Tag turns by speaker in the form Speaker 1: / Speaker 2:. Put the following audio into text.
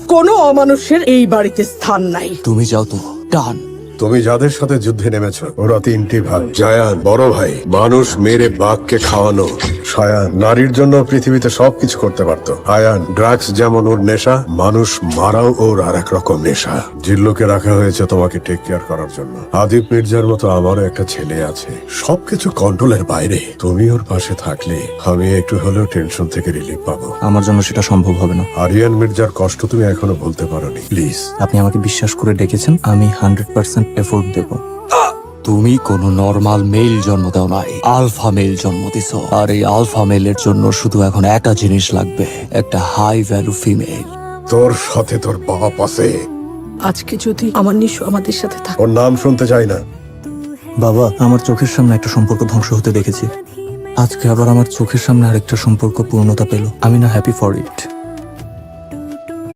Speaker 1: কোনো অমানুষের এই বাড়িতে স্থান নাই।
Speaker 2: তুমি যাও তো, ডান।
Speaker 3: তুমি যাদের সাথে যুদ্ধে নেমেছ ওরা তিনটি ভাই। জায়ান বড় ভাই, মানুষ মেরে বাঘকে খাওয়ানো। সায়ান নারীর জন্য পৃথিবীতে সবকিছু করতে পারতো। আয়ান ড্রাগস যেমন ওর নেশা, মানুষ মারাও ওর আর এক রকম নেশা। জিল্লুকে রাখা হয়েছে তোমাকে টেক কেয়ার করার জন্য। আদিপ মির্জার মতো আমারও একটা ছেলে আছে, সবকিছু কন্ট্রোলের বাইরে। তুমি ওর পাশে থাকলে আমি একটু হলেও টেনশন থেকে রিলিফ পাবো।
Speaker 2: আমার জন্য সেটা সম্ভব হবে না।
Speaker 3: আরিয়ান মির্জার কষ্ট তুমি এখনো বলতে পারোনি, প্লিজ।
Speaker 2: আপনি আমাকে বিশ্বাস করে ডেকেছেন, আমি 100% এফোর্ট দেব। তুমি কোনো নরমাল মেল জন্ম দাও নাই, আলফা মেল জন্ম দিছ। আর এই আলফা মেলের জন্য শুধু এখন একটা জিনিস লাগবে, একটা হাই ভ্যালু ফিমেল।
Speaker 3: তোর সাথে তোর বাপ আছে।
Speaker 1: আজকে যদি আমার নিশু আমাদের সাথে থাকে।
Speaker 3: ওর নাম শুনতে চাই না।
Speaker 2: বাবা, আমার চোখের সামনে একটা সম্পর্ক ধ্বংস হতে দেখেছি, আজকে আবার আমার চোখের সামনে আরেকটা সম্পর্ক পূর্ণতা পেল। আমি না হ্যাপি ফর ইট।